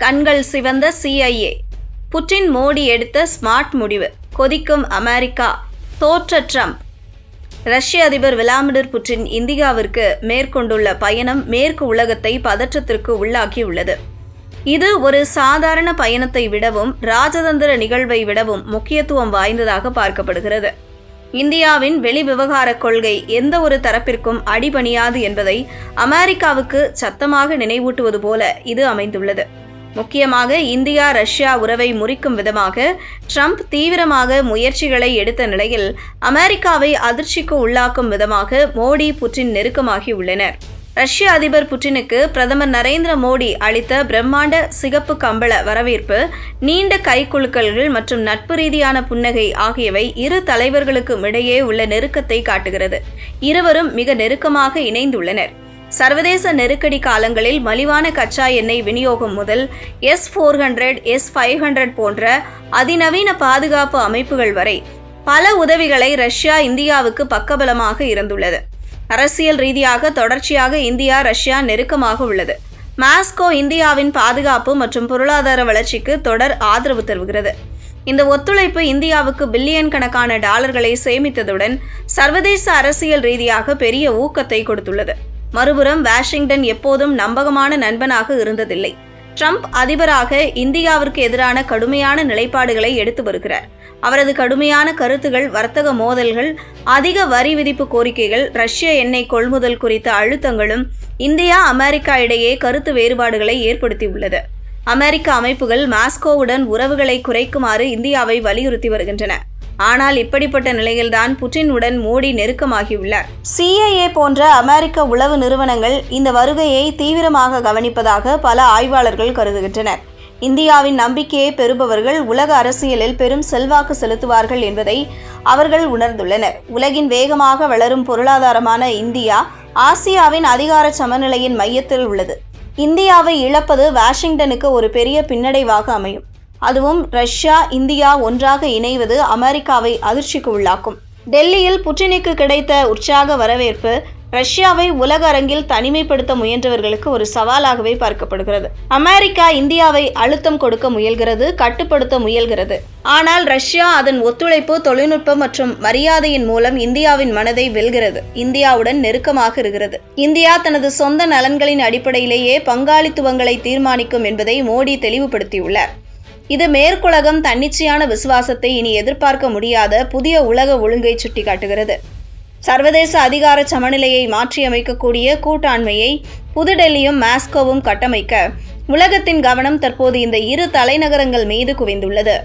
கண்கள் சிவந்த CIA. Putin Modi எடுத்த ஸ்மார்ட் முடிவு. கொதிக்கும் அமெரிக்கா, தோற்ற ட்ரம்ப். ரஷ்ய அதிபர் விளாடிமிர் புட்டின் இந்தியாவிற்கு மேற்கொண்டுள்ள பயணம் மேற்கு உலகத்தை பதற்றத்திற்கு உள்ளாக்கியுள்ளது. இது ஒரு சாதாரண பயணத்தை விடவும் ராஜதந்திர நிகழ்வை விடவும் முக்கியத்துவம் வாய்ந்ததாக பார்க்கப்படுகிறது. இந்தியாவின் வெளிவிவகார கொள்கை எந்த ஒரு தரப்பிற்கும் அடிபணியாது என்பதை அமெரிக்காவுக்கு சத்தமாக நினைவூட்டுவது போல இது அமைந்துள்ளது. முக்கியமாக இந்தியா ரஷ்யா உறவை முறிக்கும் விதமாக ட்ரம்ப் தீவிரமாக முயற்சிகளை எடுத்த நிலையில் அமெரிக்காவை அதிர்ச்சிக்கு உள்ளாக்கும் விதமாக மோடி புட்டின் நெருக்கமாகியுள்ளனர். ரஷ்ய அதிபர் புட்டினுக்கு பிரதமர் நரேந்திர மோடி அளித்த பிரம்மாண்ட சிகப்பு கம்பள வரவேற்பு, நீண்ட கைக்குலுக்கல்கள் மற்றும் நட்பு ரீதியான புன்னகை ஆகியவை இரு தலைவர்களுக்கும் இடையே உள்ள நெருக்கத்தை காட்டுகிறது. இருவரும் மிக நெருக்கமாக இணைந்துள்ளனர். சர்வதேச நெருக்கடி காலங்களில் மலிவான கச்சா எண்ணெய் விநியோகம் முதல் S-400, S-500 போன்ற அதிநவீன பாதுகாப்பு அமைப்புகள் வரை பல உதவிகளை ரஷ்யா இந்தியாவுக்கு பக்கபலமாக இருந்துள்ளது. அரசியல் ரீதியாக தொடர்ச்சியாக இந்தியா ரஷ்யா நெருக்கமாக உள்ளது. மாஸ்கோ இந்தியாவின் பாதுகாப்பு மற்றும் பொருளாதார வளர்ச்சிக்கு தொடர் ஆதரவு தருகிறது. இந்த ஒத்துழைப்பு இந்தியாவுக்கு பில்லியன் கணக்கான டாலர்களை சேமித்ததுடன் சர்வதேச அரசியல் ரீதியாக பெரிய ஊக்கத்தை கொடுத்துள்ளது. மறுபுறம் வாஷிங்டன் எப்போதும் நம்பகமான நண்பனாக இருந்ததில்லை. ட்ரம்ப் அதிபராக இந்தியாவிற்கு எதிரான கடுமையான நிலைப்பாடுகளை எடுத்து வருகிறார். அவரது கடுமையான கருத்துகள், வர்த்தக மோதல்கள், அதிக வரி விதிப்பு கோரிக்கைகள், ரஷ்ய எண்ணெய் கொள்முதல் குறித்த அழுத்தங்களும் இந்தியா அமெரிக்கா இடையே கருத்து வேறுபாடுகளை ஏற்படுத்தியுள்ளது. அமெரிக்க அமைப்புகள் மாஸ்கோவுடன் உறவுகளை குறைக்குமாறு இந்தியாவை வலியுறுத்தி வருகின்றன. ஆனால் இப்படிப்பட்ட நிலையில்தான் புட்டினுடன் மோடி நெருக்கமாகியுள்ளார். CIA போன்ற அமெரிக்க உளவு நிறுவனங்கள் இந்த வருகையை தீவிரமாக கவனிப்பதாக பல ஆய்வாளர்கள் கருதுகின்றனர். இந்தியாவின் நம்பிக்கையை பெறுபவர்கள் உலக அரசியலில் பெரும் செல்வாக்கு செலுத்துவார்கள் என்பதை அவர்கள் உணர்ந்துள்ளனர். உலகின் வேகமாக வளரும் பொருளாதாரமான இந்தியா ஆசியாவின் அதிகார சமநிலையின் மையத்தில் உள்ளது. இந்தியாவை இழப்பது வாஷிங்டனுக்கு ஒரு பெரிய பின்னடைவாக அமையும். அதுவும் ரஷ்யா இந்தியா ஒன்றாக இணைவது அமெரிக்காவை அதிர்ச்சிக்கு உள்ளாக்கும். டெல்லியில் புட்டினுக்கு கிடைத்த உற்சாக வரவேற்பு ரஷ்யாவை உலக அரங்கில் தனிமைப்படுத்த முயன்றவர்களுக்கு ஒரு சவாலாகவே பார்க்கப்படுகிறது. அமெரிக்கா இந்தியாவை அழுத்தம் கொடுக்க முயல்கிறது, கட்டுப்படுத்த முயல்கிறது. ஆனால் ரஷ்யா அதன் ஒத்துழைப்பு, தொழில்நுட்பம் மற்றும் மரியாதையின் மூலம் இந்தியாவின் மனதை வெல்கிறது, இந்தியாவுடன் நெருக்கமாக இருக்கிறது. இந்தியா தனது சொந்த நலன்களின் அடிப்படையிலேயே பங்காளித்துவங்களை தீர்மானிக்கும் என்பதை மோடி தெளிவுபடுத்தியுள்ளார். இது மேற்குலகம் தன்னிச்சையான விசுவாசத்தை இனி எதிர்பார்க்க முடியாத புதிய உலக ஒழுங்கை சுட்டிக்காட்டுகிறது. சர்வதேச அதிகார சமநிலையை மாற்றியமைக்கக்கூடிய கூட்டாண்மையை புதுடெல்லியும் மாஸ்கோவும் கட்டமைக்க உலகத்தின் கவனம் தற்போது இந்த இரு தலைநகரங்கள் மீது குவிந்துள்ளது.